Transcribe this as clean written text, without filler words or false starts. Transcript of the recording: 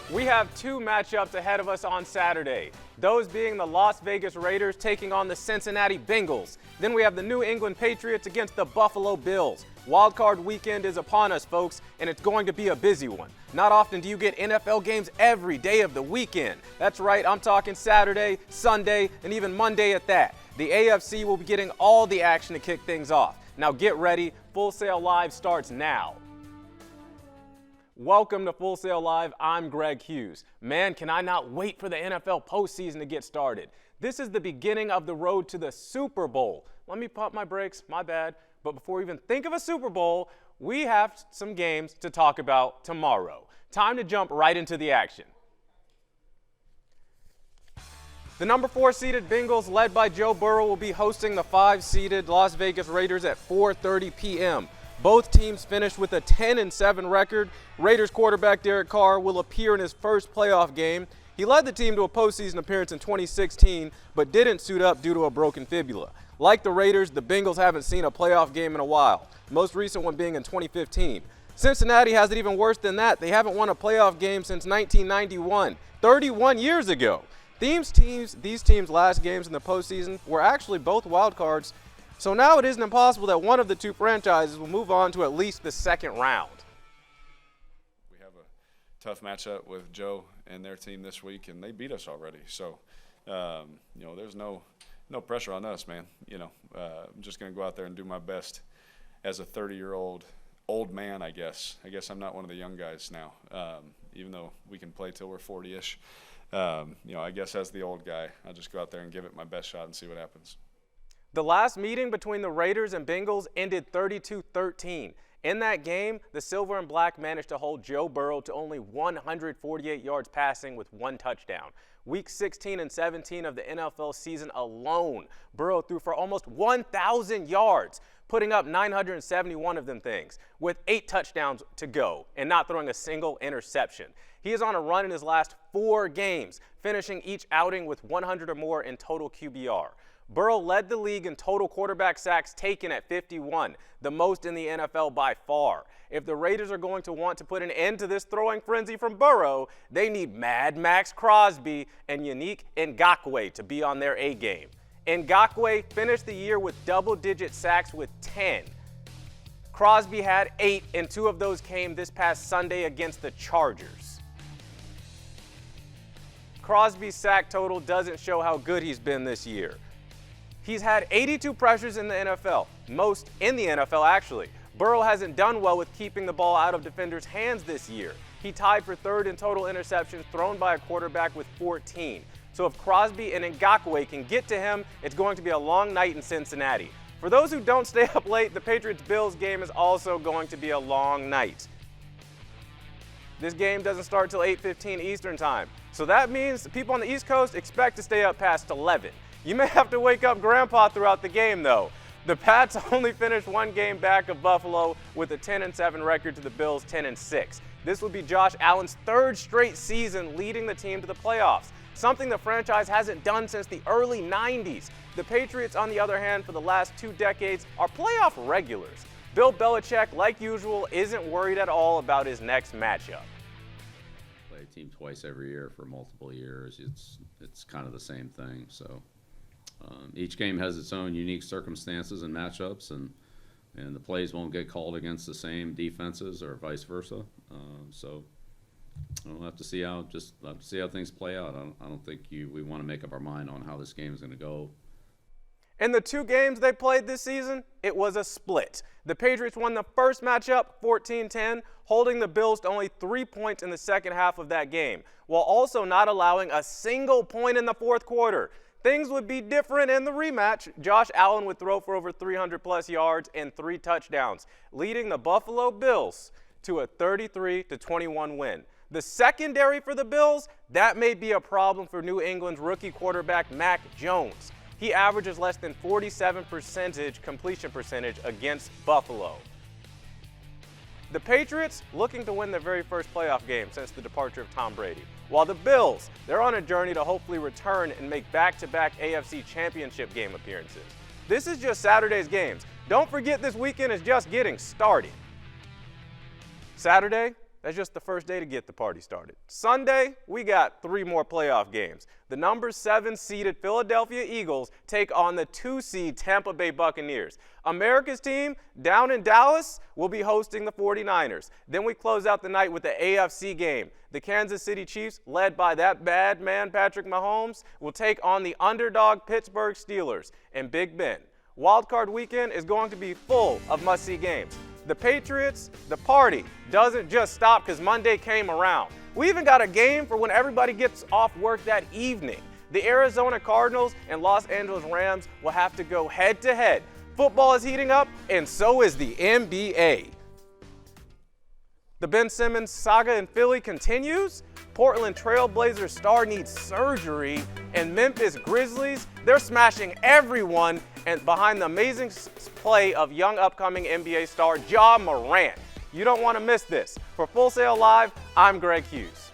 We have two matchups ahead of us on Saturday, those being the Las Vegas Raiders taking on the Cincinnati Bengals. Then we have the New England Patriots against the Buffalo Bills. Wildcard weekend is upon us, folks, and it's going to be a busy one. Not often do you get NFL games every day of the weekend. That's right, I'm talking Saturday, Sunday, and even Monday at that. The AFC will be getting all the action to kick things off. Now get ready, Full Sail Live starts now. Welcome to Full Sail Live. I'm Greg Hughes. Man, can I not wait for the NFL postseason to get started. This is the beginning of the road to the Super Bowl. Let me pump my brakes, my bad. But before we even think of a Super Bowl, we have some games to talk about tomorrow. Time to jump right into the action. The number 4 seeded Bengals, led by Joe Burrow, will be hosting the 5 seeded Las Vegas Raiders at 4:30 p.m. Both teams finished with a 10-7 record. Raiders quarterback Derek Carr will appear in his first playoff game. He led the team to a postseason appearance in 2016, but didn't suit up due to a broken fibula. Like the Raiders, the Bengals haven't seen a playoff game in a while, most recent one being in 2015. Cincinnati has it even worse than that. They haven't won a playoff game since 1991, 31 years ago. These teams' last games in the postseason were actually both wild cards. So now it isn't impossible that one of the two franchises will move on to at least the second round. We have a tough matchup with Joe and their team this week, and they beat us already. So, there's no pressure on us, man. I'm just going to go out there and do my best as a 30-year-old old man, I guess. I guess I'm not one of the young guys now, even though we can play till we're 40-ish. I guess as the old guy, I'll just go out there and give it my best shot and see what happens. The last meeting between the Raiders and Bengals ended 32-13. In that game, the Silver and Black managed to hold Joe Burrow to only 148 yards passing with 1 touchdown. Week 16 and 17 of the NFL season alone, Burrow threw for almost 1,000 yards, putting up 971 of them things, with 8 touchdowns to go and not throwing a single interception. He is on a run in his last 4 games, finishing each outing with 100 or more in total QBR. Burrow led the league in total quarterback sacks taken at 51, the most in the NFL by far. If the Raiders are going to want to put an end to this throwing frenzy from Burrow, they need Mad Max Crosby and Yannick Ngakoue to be on their A game. Ngakoue finished the year with double-digit sacks with 10. Crosby had 8, and 2 of those came this past Sunday against the Chargers. Crosby's sack total doesn't show how good he's been this year. He's had 82 pressures in the NFL, most in the NFL actually. Burrow hasn't done well with keeping the ball out of defenders' hands this year. He tied for 3rd in total interceptions thrown by a quarterback with 14. So if Crosby and Ngakoue can get to him, it's going to be a long night in Cincinnati. For those who don't stay up late, the Patriots-Bills game is also going to be a long night. This game doesn't start till 8:15 Eastern time. So that means the people on the East Coast expect to stay up past 11. You may have to wake up Grandpa throughout the game, though. The Pats only finished 1 game back of Buffalo with a 10-7 record to the Bills' 10-6. This would be Josh Allen's 3rd straight season leading the team to the playoffs, something the franchise hasn't done since the early 90s. The Patriots, on the other hand, for the last 2 decades, are playoff regulars. Bill Belichick, like usual, isn't worried at all about his next matchup. Play a team twice every year for multiple years. It's kind of the same thing, so. Each game has its own unique circumstances and matchups, and the plays won't get called against the same defenses or vice versa. So we'll have to see how things play out. I don't think we want to make up our mind on how this game is going to go. In the 2 games they played this season, it was a split. The Patriots won the first matchup 14-10, holding the Bills to only 3 points in the second half of that game, while also not allowing a single point in the 4th quarter. Things would be different in the rematch. Josh Allen would throw for over 300-plus yards and 3 touchdowns, leading the Buffalo Bills to a 33-21 win. The secondary for the Bills, that may be a problem for New England's rookie quarterback Mac Jones. He averages less than 47% completion percentage against Buffalo. The Patriots looking to win their very first playoff game since the departure of Tom Brady. While the Bills, they're on a journey to hopefully return and make back-to-back AFC Championship game appearances. This is just Saturday's games. Don't forget this weekend is just getting started. Saturday, That's just the first day to get the party started. Sunday, we got 3 more playoff games. The number 7 seeded Philadelphia Eagles take on the 2 seed Tampa Bay Buccaneers. America's team down in Dallas will be hosting the 49ers. Then we close out the night with the AFC game. The Kansas City Chiefs, led by that bad man Patrick Mahomes, will take on the underdog Pittsburgh Steelers in Big Ben. Wildcard weekend is going to be full of must-see games. The Patriots, the party doesn't just stop because Monday came around. We even got a game for when everybody gets off work that evening. The Arizona Cardinals and Los Angeles Rams will have to go head-to-head. Football is heating up, and so is the NBA. The Ben Simmons saga in Philly continues. Portland Trail Blazers star needs surgery, and Memphis Grizzlies, they're smashing everyone and behind the amazing play of young upcoming NBA star Ja Morant. You don't want to miss this. For Full Sail Live, I'm Greg Hughes.